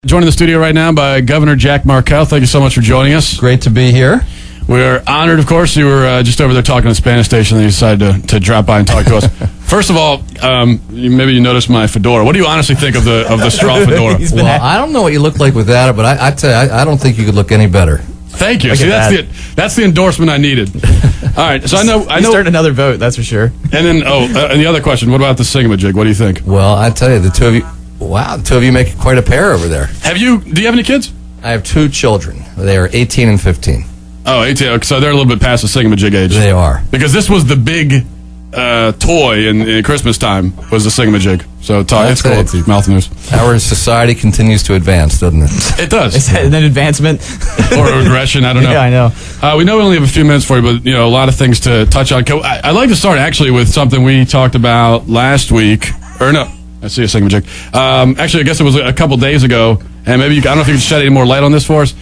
Joined in the studio right now by Governor Jack Markell. Thank you so much for joining us. Great to be here. We're honored, of course. You were just over there talking to the Spanish station, and you decided to drop by and talk to us. First of all, maybe you noticed my fedora. What do you honestly think of the straw fedora? Well, I don't know what you look like without it, but I tell you, I don't think you could look any better. Thank you. See, that's the endorsement I needed. All right, so I know. Start another vote, that's for sure. And then, and the other question: what about the Sing-A-Ma-Jig? What do you think? Well, I tell you, the two of you. Wow, the two of you make quite a pair over there. Do you have any kids? I have two children. They are 18 and 15. Oh, 18. So they're a little bit past the Sing-A-Ma-Jig age. They are. Because this was the big toy in Christmas time, was the Sing-A-Ma-Jig. So it's cool. It's mouth news. Our society continues to advance, doesn't it? It does. Is that an advancement? Or regression, I don't know. Yeah, I know. We know we only have a few minutes for you, but a lot of things to touch on. I'd like to start actually with something we talked about last week. Or no. I see a Sing-A-Ma-Jig. Actually, I guess it was a couple days ago, and maybe I don't know if you can shed any more light on this for us.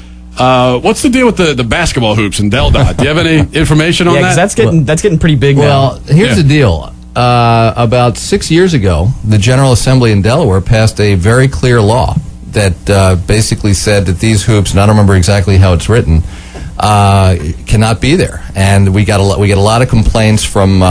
What's the deal with the basketball hoops in Del Dot? Do you have any information on that? Yeah, that's getting pretty big now. Well, here's the deal. About 6 years ago, the General Assembly in Delaware passed a very clear law that basically said that these hoops, and I don't remember exactly how it's written, cannot be there. And we get a lot of complaints from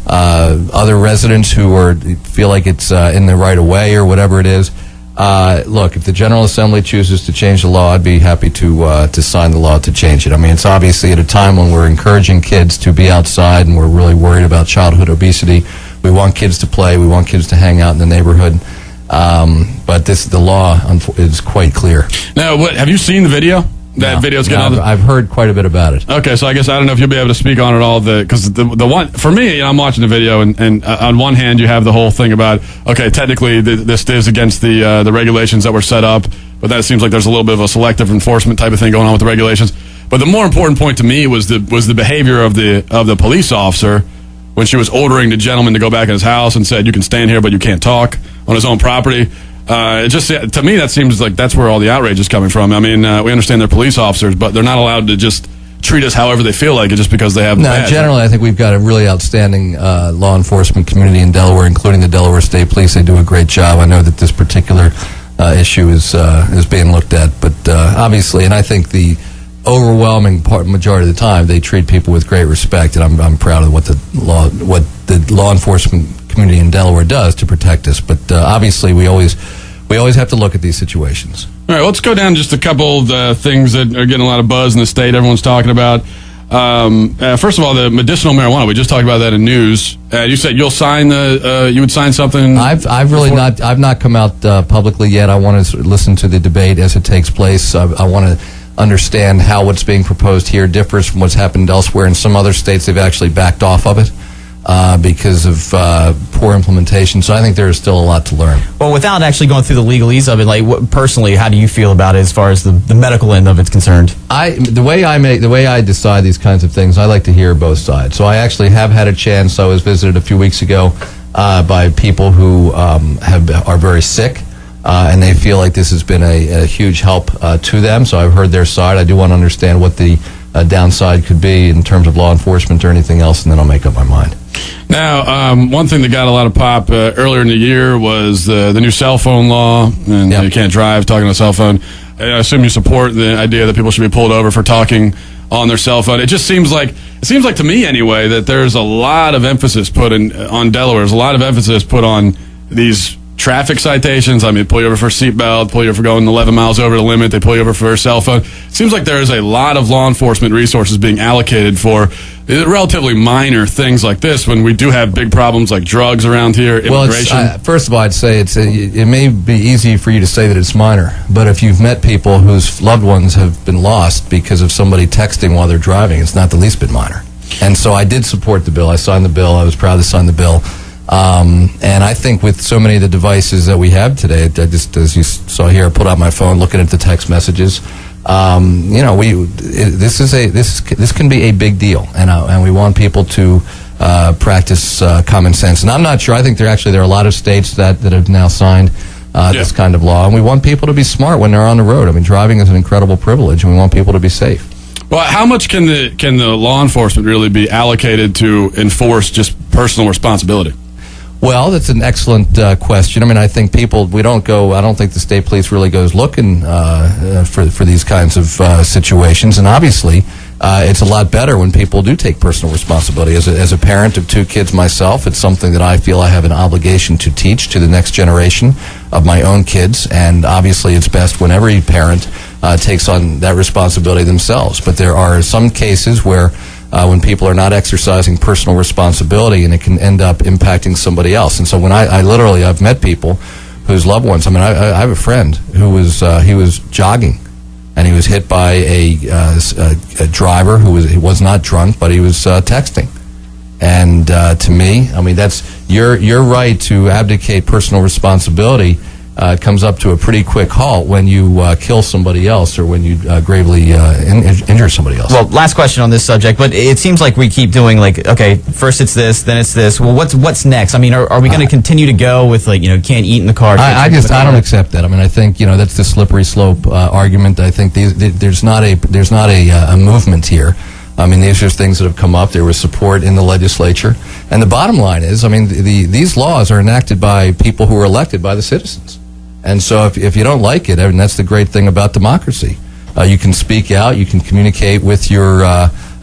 other residents who feel like it's in the right of way or whatever it is. Look, if the General Assembly chooses to change the law, I'd be happy to sign the law to change it. I mean, it's obviously at a time when we're encouraging kids to be outside and we're really worried about childhood obesity. We want kids to play. We want kids to hang out in the neighborhood. But the law is quite clear. Now, have you seen the video? Video's getting I've heard quite a bit about it. Okay, so I guess I don't know if you'll be able to speak on it all, because the one for me, I'm watching the video, and on one hand you have the whole thing about technically this is against the regulations that were set up, but then it seems like there's a little bit of a selective enforcement type of thing going on with the regulations. But the more important point to me was the behavior of the police officer when she was ordering the gentleman to go back in his house and said, "You can stand here, but you can't talk," on his own property. It just, to me, that seems like that's where all the outrage is coming from. I mean, we understand they're police officers, but they're not allowed to just treat us however they feel like it just because they have the badge. Generally, I think we've got a really outstanding law enforcement community in Delaware, including the Delaware State Police. They do a great job. I know that this particular issue is being looked at, but obviously, and I think the overwhelming majority of the time, they treat people with great respect, and I'm proud of what the law enforcement community in Delaware does to protect us. But obviously, we always have to look at these situations. All right, let's go down just a couple of the things that are getting a lot of buzz in the state. Everyone's talking about. First of all, the medicinal marijuana. We just talked about that in news. You said you'll sign you would sign something. I've not come out publicly yet. I want to listen to the debate as it takes place. I want to understand how what's being proposed here differs from what's happened elsewhere. In some other states, they've actually backed off of it because of poor implementation. So I think there is still a lot to learn. Well, without actually going through the legalese of it, personally, how do you feel about it as far as the medical end of it's concerned? The way I decide these kinds of things, I like to hear both sides. So I actually have had a chance. I was visited a few weeks ago by people who are very sick. And they feel like this has been a huge help to them. So I've heard their side. I do want to understand what the downside could be in terms of law enforcement or anything else, and then I'll make up my mind. Now, one thing that got a lot of pop earlier in the year was the new cell phone law, and you can't drive talking on a cell phone. I assume you support the idea that people should be pulled over for talking on their cell phone. It just seems like to me anyway that there's a lot of emphasis put on Delaware. There's a lot of emphasis put on these traffic citations. I mean, pull you over for a seatbelt, pull you over for going 11 miles over the limit, they pull you over for a cell phone. It seems like there is a lot of law enforcement resources being allocated for relatively minor things like this when we do have big problems like drugs around here, immigration. Well, first of all, I'd say it may be easy for you to say that it's minor, but if you've met people whose loved ones have been lost because of somebody texting while they're driving, it's not the least bit minor. And so I did support the bill. I signed the bill. I was proud to sign the bill. And I think with so many of the devices that we have today, as you saw here, I put out my phone looking at the text messages. This can be a big deal, and we want people to practice common sense. And I'm not sure. I think there are a lot of states that have now signed this kind of law, and we want people to be smart when they're on the road. I mean, driving is an incredible privilege, and we want people to be safe. Well, how much can the law enforcement really be allocated to enforce just personal responsibility? Well, that's an excellent question. I mean, I think I don't think the state police really goes looking for these kinds of situations. And obviously, it's a lot better when people do take personal responsibility. As a parent of 2 kids myself, it's something that I feel I have an obligation to teach to the next generation of my own kids. And obviously, it's best when every parent takes on that responsibility themselves. But there are some cases where when people are not exercising personal responsibility, and it can end up impacting somebody else. And so when I've met people whose loved ones, I have a friend who he was jogging, and he was hit by a driver who was not drunk, but he was texting. And to me, I mean, that's your right to abdicate personal responsibility comes up to a pretty quick halt when you kill somebody else or when you gravely injure somebody else. Well, last question on this subject, but it seems like we keep doing okay, first it's this, then it's this. Well, what's next? I mean, are we going to continue to go with can't eat in the car? I don't accept that. I mean, I think that's the slippery slope argument. I think there's not a movement here. I mean, these are things that have come up. There was support in the legislature. And the bottom line is, I mean, these laws are enacted by people who are elected by the citizens. And so if you don't like it, I mean, that's the great thing about democracy. You can speak out. You can communicate with your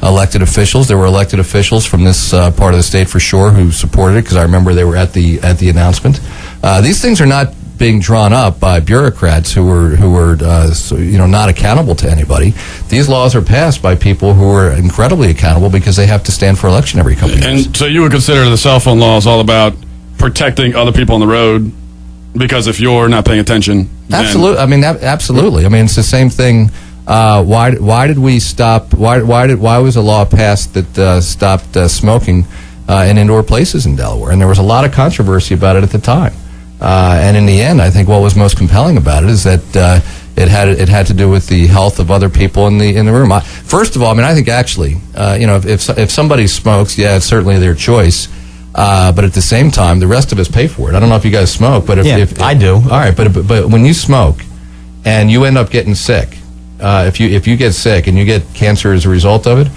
elected officials. There were elected officials from this part of the state for sure who supported it, because I remember they were at the announcement. These things are not being drawn up by bureaucrats who were not accountable to anybody. These laws are passed by people who are incredibly accountable because they have to stand for election every couple of years. And so you would consider the cell phone law is all about protecting other people on the road, because if you're not paying attention, absolutely. I mean, absolutely. I mean, it's the same thing. Why did we stop? Why was a law passed that stopped smoking in indoor places in Delaware? And there was a lot of controversy about it at the time. And in the end, I think what was most compelling about it is that it had to do with the health of other people in the room. First of all, I mean, I think actually, if somebody smokes, yeah, it's certainly their choice. But at the same time, the rest of us pay for it. I don't know if you guys smoke, but if I do. All right, but when you smoke and you end up getting sick, if you get sick and you get cancer as a result of it,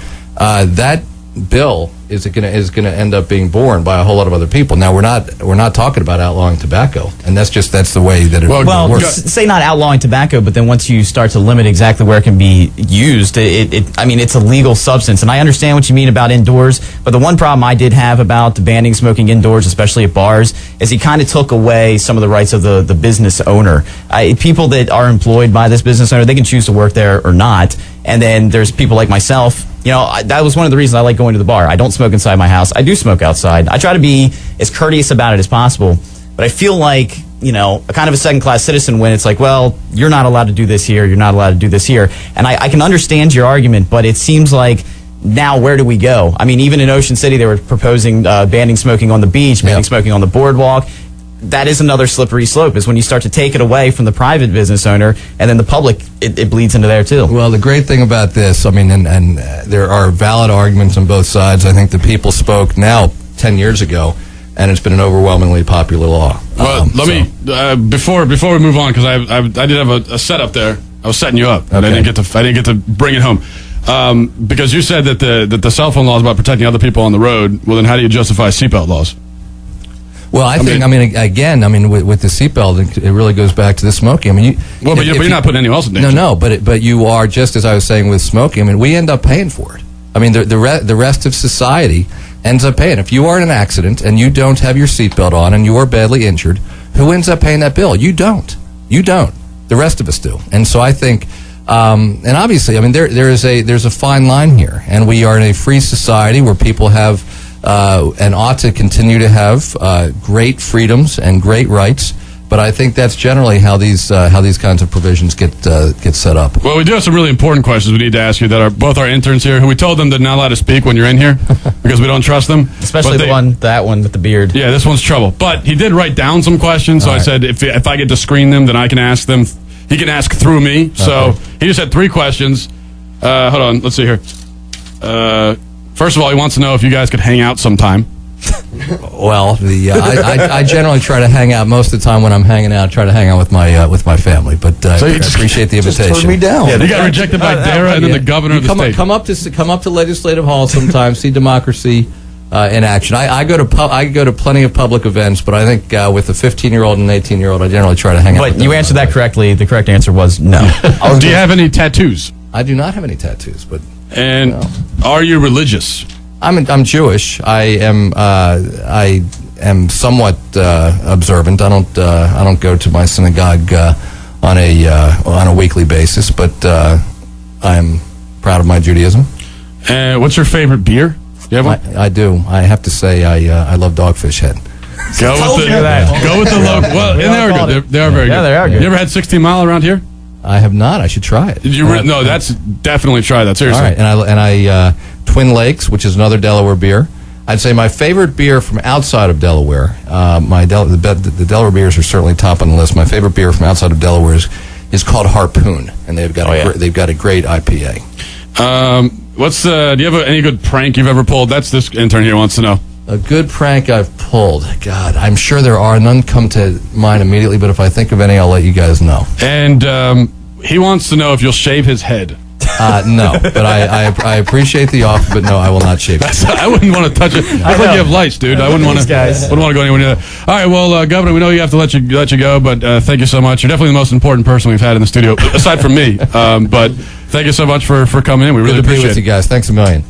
that bill is going to end up being borne by a whole lot of other people. Now we're not talking about outlawing tobacco, and that's the way that it works. Say not outlawing tobacco, but then once you start to limit exactly where it can be used, it's a legal substance. And I understand what you mean about indoors, but the one problem I did have about banning smoking indoors, especially at bars, is he kind of took away some of the rights of the business owner. People that are employed by this business owner, they can choose to work there or not. And then there's people like myself. That was one of the reasons I like going to the bar. I don't smoke inside my house. I do smoke outside. I try to be as courteous about it as possible. But I feel like, a kind of a second-class citizen when it's like, well, you're not allowed to do this here, you're not allowed to do this here. And I can understand your argument, but it seems like now where do we go? I mean, even in Ocean City, they were proposing banning smoking on the beach, banning smoking on the boardwalk. That is another slippery slope, is when you start to take it away from the private business owner, and then the public, it bleeds into there too. Well, the great thing about this, I mean, and there are valid arguments on both sides. I think the people spoke now 10 years ago, and it's been an overwhelmingly popular law. Well, before we move on, because I did have a setup there. I was setting you up, and I didn't get to bring it home. Because you said that the cell phone law is about protecting other people on the road. Well, then how do you justify seatbelt laws? Well, I think with the seatbelt, it really goes back to the smoking. I mean, but you're not putting anyone else in danger. No, but you are, just as I was saying with smoking. I mean, we end up paying for it. I mean, the rest of society ends up paying. If you are in an accident and you don't have your seatbelt on and you are badly injured, who ends up paying that bill? You don't. The rest of us do. And so I think, and obviously, I mean, there's a fine line here, and we are in a free society where people have. And ought to continue to have great freedoms and great rights, but I think that's generally how these kinds of provisions get set up. Well, we do have some really important questions we need to ask you that are both our interns here, who we told them they're not allowed to speak when you're in here because we don't trust them. Especially that one with the beard. Yeah, this one's trouble. But he did write down some questions, so I said if I get to screen them, then I can ask them. He can ask through me. Okay. So he just had 3 questions. Hold on, let's see here. First of all, he wants to know if you guys could hang out sometime. Well, I generally try to hang out most of the time when I'm hanging out. Try to hang out with my family, but I appreciate the invitation. Just turned me down. Yeah, they got rejected by Dara and then the governor of the state. Come up to Legislative Hall sometime. See Democracy. in action. I go to plenty of public events, but I think with a 15-year-old and an 18-year-old, I generally try to hang out. But you answered that correctly. The correct answer was no. Do you have any tattoos? I do not have any tattoos, but are you religious? I'm Jewish. I am somewhat observant. I don't go to my synagogue on a weekly basis, but I am proud of my Judaism. What's your favorite beer? Do you have one? I do. I have to say I love Dogfish Head. Go with the local. Well, and they are good. They are very good. Yeah, they are good. You ever had 16 Mile around here? I have not. I should try it. No, that's definitely try that. Seriously. All right, and I Twin Lakes, which is another Delaware beer. I'd say my favorite beer from outside of Delaware. The Delaware beers are certainly top on the list. My favorite beer from outside of Delaware is called Harpoon, and they've got a great IPA. Do you have any good prank you've ever pulled? That's this intern here wants to know. A good prank I've pulled. God, I'm sure there are. None come to mind immediately, but if I think of any, I'll let you guys know. And he wants to know if you'll shave his head. No, but I appreciate the offer, but no, I will not shave it. I wouldn't want to touch it. I think you have lice, dude. I wouldn't want to go anywhere near that. All right, well, Governor, we know you have to let you go, but thank you so much. You're definitely the most important person we've had in the studio, aside from me. But thank you so much for coming in. We really appreciate it. Good to be with you guys. Thanks a million.